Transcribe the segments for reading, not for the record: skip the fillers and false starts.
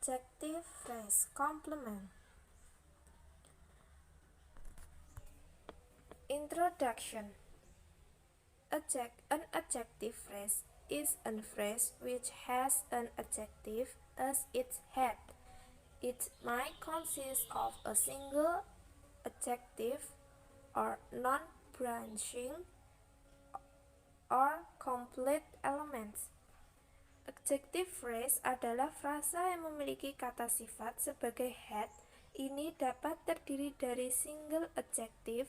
Adjective phrase complement. Introduction. An adjective phrase is a phrase which has an adjective as its head. It might consist of a single adjective or non-branching or complete elements. Adjective phrase adalah frasa yang memiliki kata sifat sebagai head. Ini dapat terdiri dari single adjective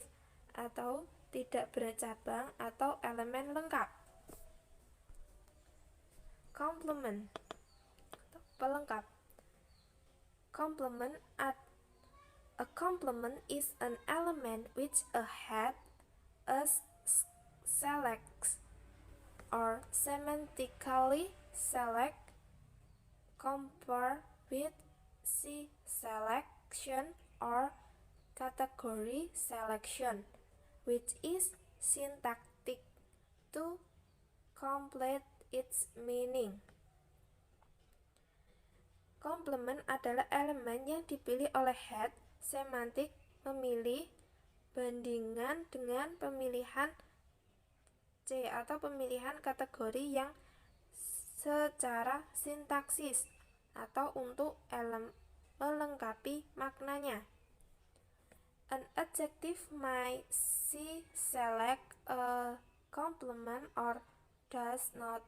atau tidak bercabang atau elemen lengkap. Complement, pelengkap. Complement. A complement is an element which a head selects or semantically select compare with selection or category selection, which is syntactic to complete its meaning. Complement adalah elemen yang dipilih oleh head semantik memilih bandingan dengan pemilihan C atau pemilihan kategori yang secara sintaksis atau untuk melengkapi maknanya. An adjective might select a complement or does not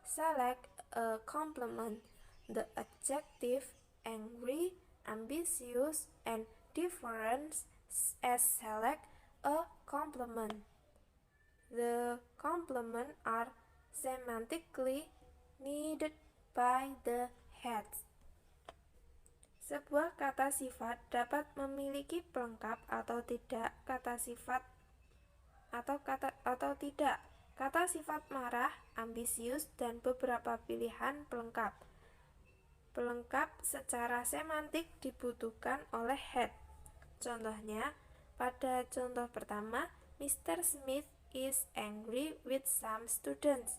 select a complement. The adjective angry, ambitious, and different select a complement. The complements are semantically needed by the head. Sebuah kata sifat dapat memiliki pelengkap atau tidak kata sifat atau tidak kata sifat marah, ambisius, dan beberapa pilihan pelengkap. Pelengkap secara semantik dibutuhkan oleh head. Contohnya, pada contoh pertama, Mr. Smith is angry with some students.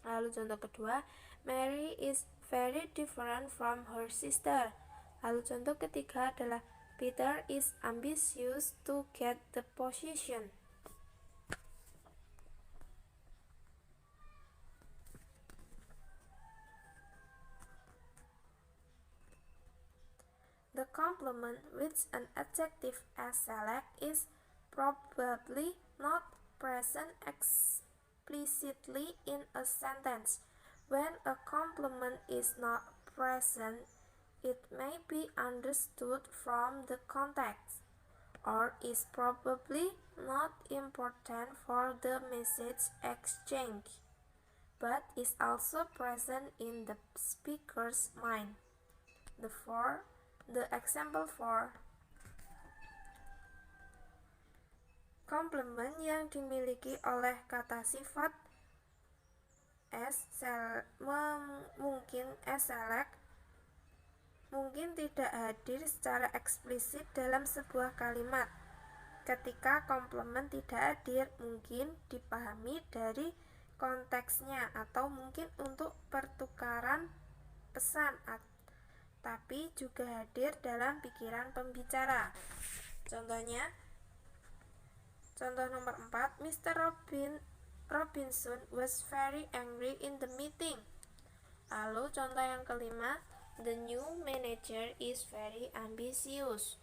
Lalu contoh kedua, Mary is very different from her sister. Lalu contoh ketiga adalah Peter is ambitious to get the position. The complement which an adjective select is probably not present explicitly in a sentence. When a complement is not present, it may be understood from the context, or is probably not important for the message exchange, but is also present in the speaker's mind. The example for complement yang dimiliki oleh kata sifat select mungkin tidak hadir secara eksplisit dalam sebuah kalimat. Ketika komplement tidak hadir, mungkin dipahami dari konteksnya atau mungkin untuk pertukaran pesan, tapi juga hadir dalam pikiran pembicara. Contohnya, contoh nomor 4, Mr. Robinson was very angry in the meeting. Lalu contoh yang kelima, the new manager is very ambitious.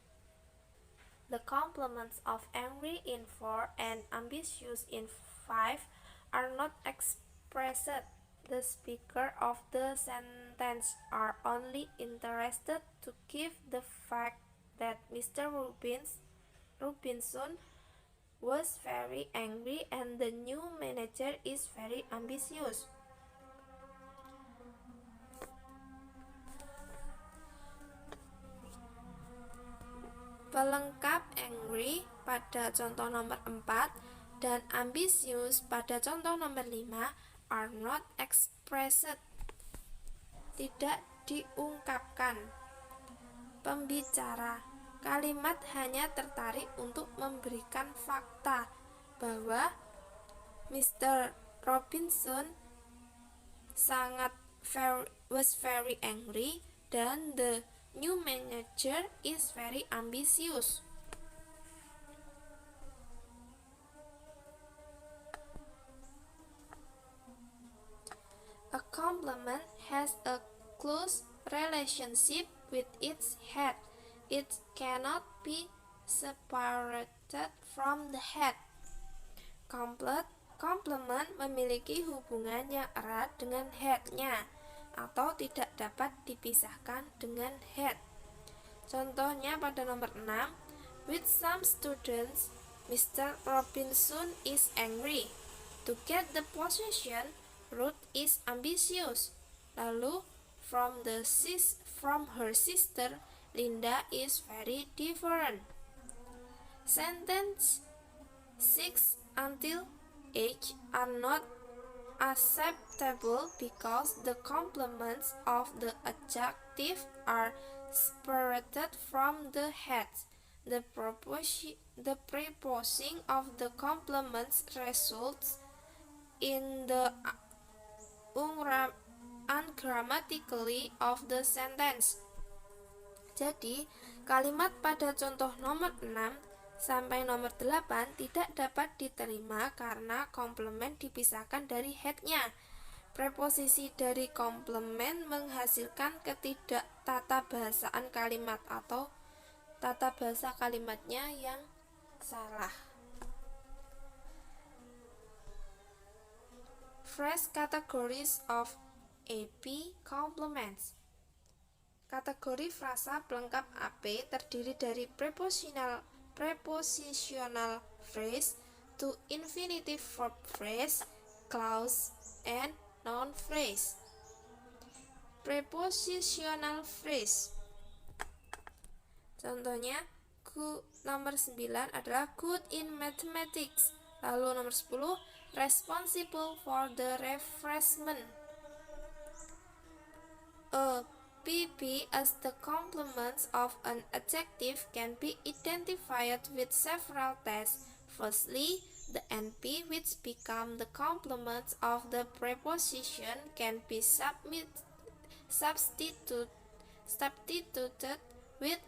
The complements of angry in 4 and ambitious in 5 are not expressed. The speaker of the sentence are only interested to give the fact that Mr. Robinson was very angry and the new manager is very ambitious. Pelengkap angry pada contoh nomor 4 dan ambitious pada contoh nomor 5 are not expressed, tidak diungkapkan. Pembicara kalimat hanya tertarik untuk memberikan fakta bahwa Mr. Robinson sangat was very angry, dan the new manager is very ambitious. A complement has a close relationship with its head. It cannot be separated from the head. Complement memiliki hubungan yang erat dengan head-nya atau tidak dapat dipisahkan dengan head. Contohnya pada nomor 6, with some students, Mr. Robinson is angry. To get the position, Ruth is ambitious. Lalu, from her sister, Linda is very different. Sentence 6 until 8 are not acceptable because the complements of the adjective are separated from the heads. The preposing of the complements results in the ungrammatically of the sentence. Jadi, kalimat pada contoh nomor 6 sampai nomor 8 tidak dapat diterima karena komplement dipisahkan dari head-nya. Preposisi dari komplement menghasilkan ketidaktata-bahasaan kalimat atau tata bahasa kalimatnya yang salah. Phrase categories of AP complements. Kategori frasa pelengkap AP terdiri dari prepositional phrase to infinitive verb phrase, clause, and noun phrase. Prepositional phrase. Contohnya, nomor 9 adalah good in mathematics. Lalu nomor 10, responsible for the refreshment. A PP as the complements of an adjective can be identified with several tests. Firstly, the NP, which become the complements of the preposition, can be substituted with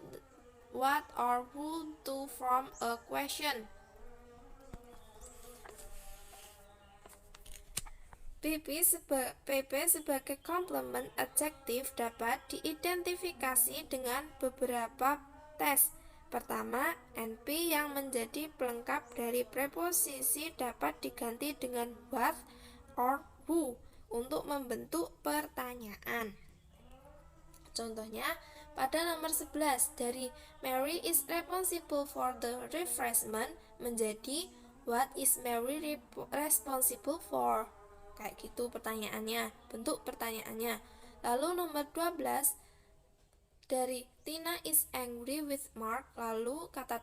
what or who to form a question. PP sebagai komplement adjektif dapat diidentifikasi dengan beberapa tes. Pertama, NP yang menjadi pelengkap dari preposisi dapat diganti dengan what or who untuk membentuk pertanyaan. Contohnya, pada nomor 11 dari Mary is responsible for the refreshment menjadi what is Mary responsible for? Kayak gitu pertanyaannya, bentuk pertanyaannya. Lalu nomor 12 dari Tina is angry with Mark, lalu kata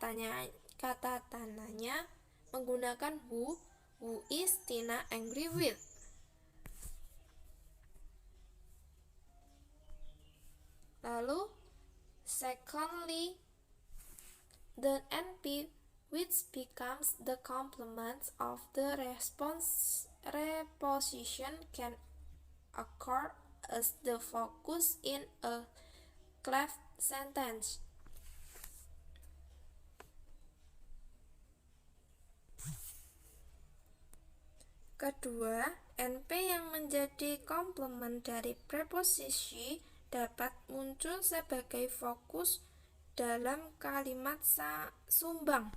tandanya menggunakan who is Tina angry with. Lalu secondly, the NP which becomes the complement of the preposition can occur as the focus in a cleft sentence. Kedua, NP yang menjadi komplement dari preposisi dapat muncul sebagai fokus dalam kalimat sumbang.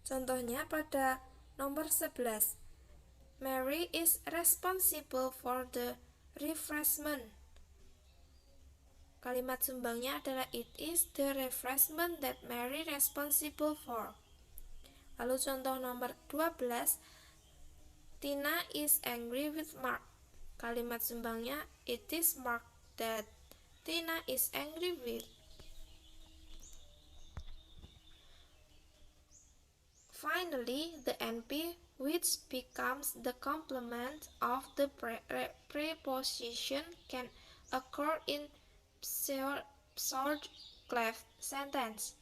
Contohnya pada nomor 11, Mary is responsible for the refreshment. Kalimat sumbangnya adalah it is the refreshment that Mary responsible for. Lalu contoh nomor 12, Tina is angry with Mark. Kalimat sumbangnya it is Mark that Tina is angry with. Finally, the NP which becomes the complement of the preposition can occur in short cleft sentence.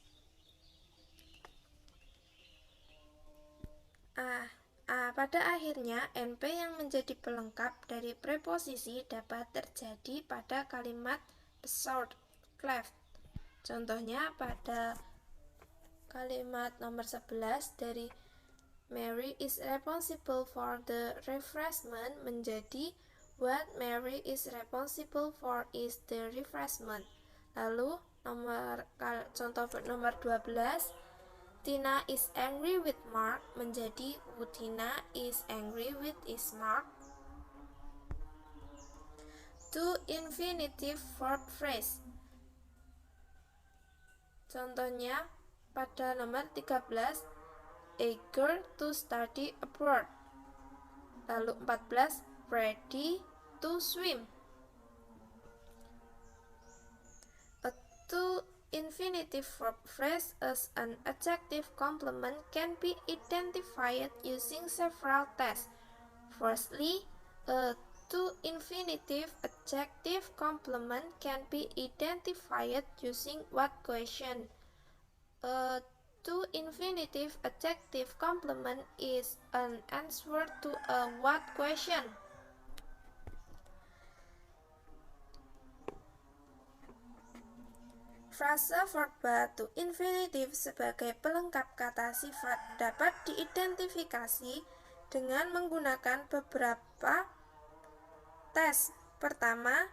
Pada akhirnya, NP yang menjadi pelengkap dari preposisi dapat terjadi pada kalimat short cleft. Contohnya pada kalimat nomor 11 dari Mary is responsible for the refreshment menjadi what Mary is responsible for is the refreshment. Lalu contoh nomor 12, Tina is angry with Mark menjadi Tina is angry with Mark. To infinitive verb phrase. Contohnya pada nomor 13, eager to study abroad. Lalu 14, ready to swim. A to infinitive verb phrase as an adjective complement can be identified using several tests. Firstly, a to infinitive adjective complement can be identified using what question? A to infinitive adjective complement is an answer to a what question? Frasa verba to infinitive sebagai pelengkap kata sifat dapat diidentifikasi dengan menggunakan beberapa tes. Pertama,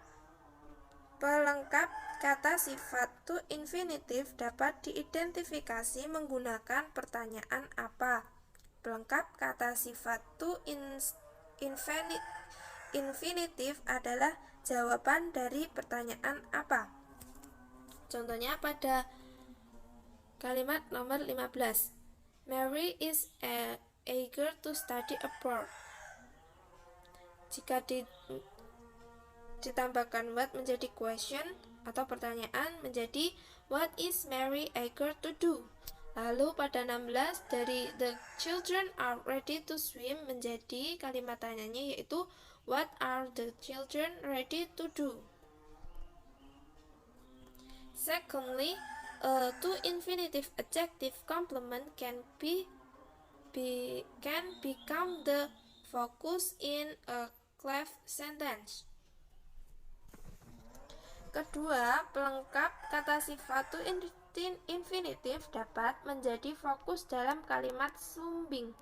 pelengkap kata sifat to infinitive dapat diidentifikasi menggunakan pertanyaan apa. Pelengkap kata sifat to infinitive adalah jawaban dari pertanyaan apa. Contohnya pada kalimat nomor 15, Mary is eager to study abroad. Jika ditambahkan what menjadi question atau pertanyaan menjadi what is Mary eager to do. Lalu pada 16 dari the children are ready to swim menjadi kalimat tanyanya yaitu what are the children ready to do. Secondly, a to infinitive adjective complement can become the focus in a cleft sentence. Kedua, pelengkap kata sifat to infinitive dapat menjadi fokus dalam kalimat sumbing.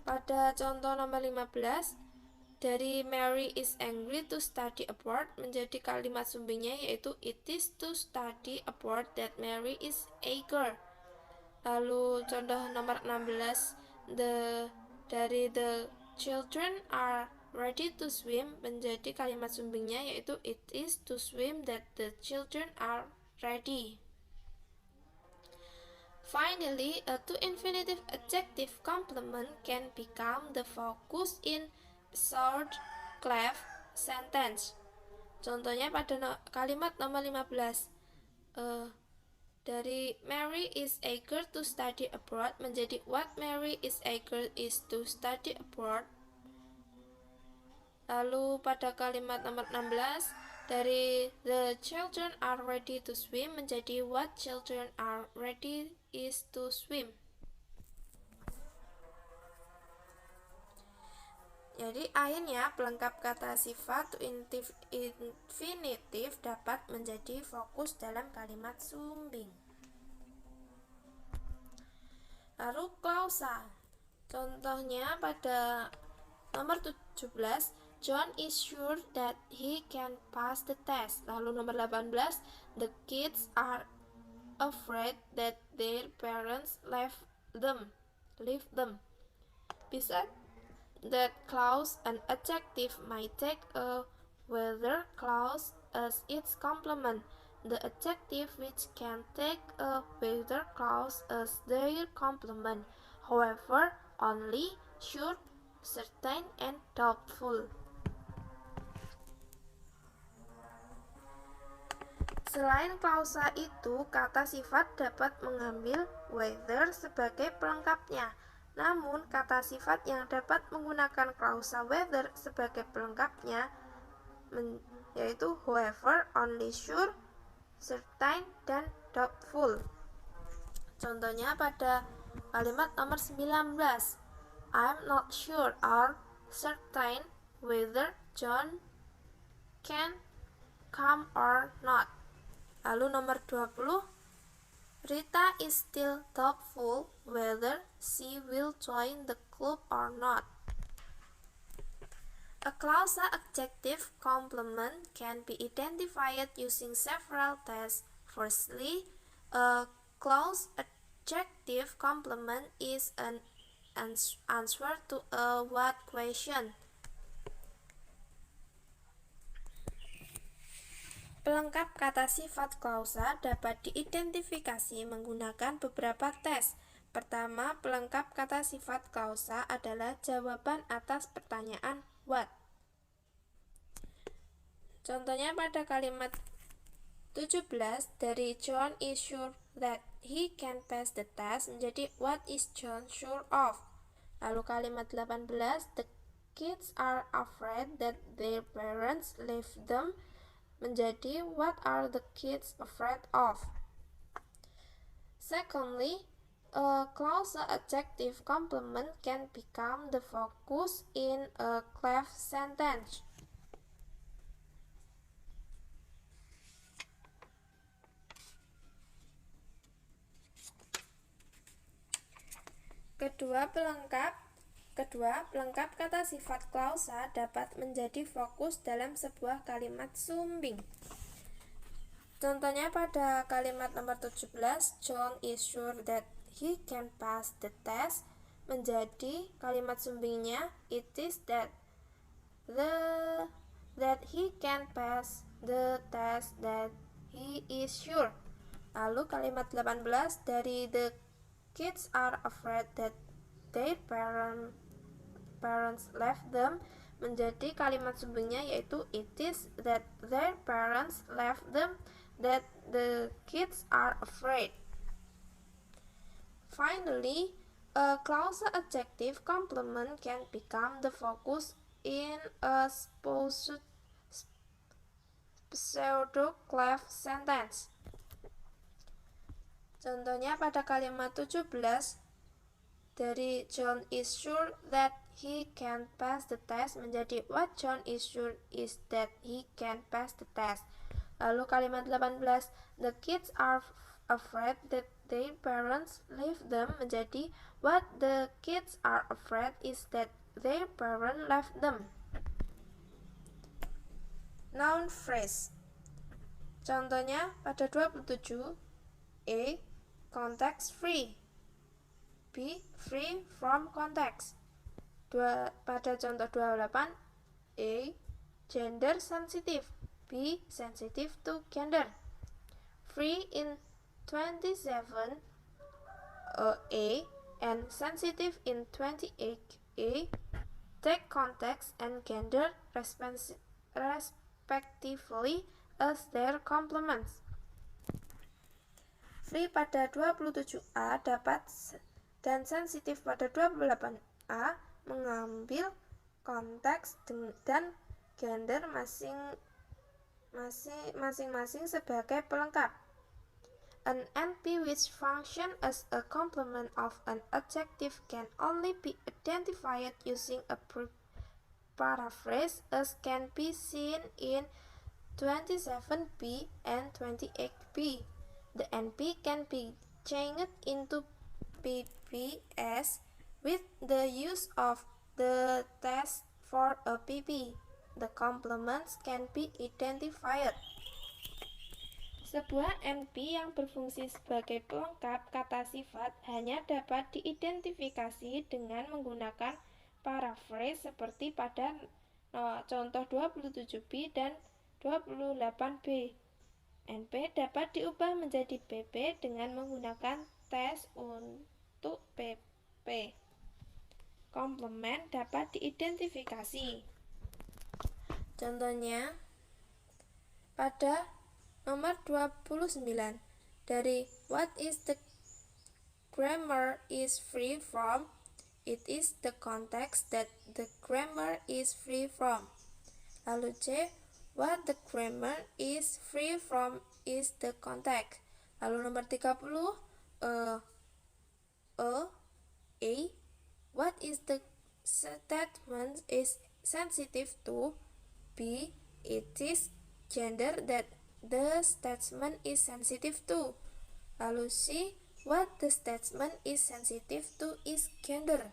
Pada contoh nomor 15, dari Mary is angry to study abroad menjadi kalimat sumbingnya yaitu it is to study abroad that Mary is eager. Lalu contoh nomor 16, dari the children are ready to swim menjadi kalimat sumbingnya yaitu it is to swim that the children are ready. Finally, a to infinitive adjective complement can become the focus in short cleft sentence. Contohnya pada kalimat nomor 15, dari Mary is eager to study abroad menjadi what Mary is eager is to study abroad. Lalu pada kalimat nomor 16, dari the children are ready to swim menjadi what children are ready is to swim. Jadi akhirnya pelengkap kata sifat to infinitive dapat menjadi fokus dalam kalimat sumbing. Lalu klausa. Contohnya pada nomor 17, John is sure that he can pass the test. Lalu nomor 18, the kids are afraid that their parents leave them. Besides that clause, an adjective might take a whether clause as its complement. The adjective which can take a whether clause as their complement, however, only sure, certain, and doubtful. Selain klausa itu, kata sifat dapat mengambil whether sebagai pelengkapnya. Namun, kata sifat yang dapat menggunakan klausa whether sebagai pelengkapnya yaitu however, only sure, certain, dan doubtful. Contohnya pada kalimat nomor 19, I'm not sure or certain whether John can come or not. Lalu nomor 20, Rita is still doubtful whether she will join the club or not. A clause adjective complement can be identified using several tests. Firstly, a clause adjective complement is an answer to a what question. Pelengkap kata sifat klausa dapat diidentifikasi menggunakan beberapa tes. Pertama, pelengkap kata sifat klausa adalah jawaban atas pertanyaan what. Contohnya pada kalimat 17, dari John is sure that he can pass the test menjadi what is John sure of. Lalu kalimat 18, the kids are afraid that their parents leave them menjadi what are the kids afraid of. Secondly, a clause adjective complement can become the focus in a cleft sentence. Kedua, pelengkap kata sifat klausa dapat menjadi fokus dalam sebuah kalimat sumbing. Contohnya pada kalimat nomor 17, John is sure that he can pass the test menjadi kalimat sumbingnya it is that he can pass the test that he is sure. Lalu kalimat 18, dari the kids are afraid that their parents left them menjadi kalimat sumbingnya yaitu it is that their parents left them that the kids are afraid. Finally, a clause adjective complement can become the focus in a pseudo-cleft sentence. Contohnya pada kalimat 17, dari John is sure that he can pass the test menjadi what John is sure is that he can pass the test. Lalu kalimat 18, the kids are afraid that their parents leave them menjadi what the kids are afraid is that their parents left them. Noun phrase. Contohnya pada 27, A. Context free, B. Free from context. Pada contoh 28, A. Gender sensitive, B. Sensitive to gender. Free in 27, A. And sensitive in 28, A. Take context and gender respectively as their complements. Free pada 27A dapat dan sensitif pada 28A mengambil konteks dan gender masing-masing sebagai pelengkap. An NP which function as a complement of an adjective can only be identified using a paraphrase as can be seen in 27B and 28B. The NP can be changed into PPS with the use of the test for a PP. The complements can be identified. Sebuah NP yang berfungsi sebagai pelengkap kata sifat hanya dapat diidentifikasi dengan menggunakan paraphrase seperti pada contoh 27B dan 28B. NP dapat diubah menjadi PP dengan menggunakan tes untuk PP. Komplement dapat diidentifikasi. Contohnya pada nomor 29, dari what is the grammar is free from, it is the context that the grammar is free from. Lalu C, what the grammar is free from is the context. Lalu nomor 30, A, What is the statement is sensitive to? B. It is gender that the statement is sensitive to. Lalu C. What the statement is sensitive to is gender.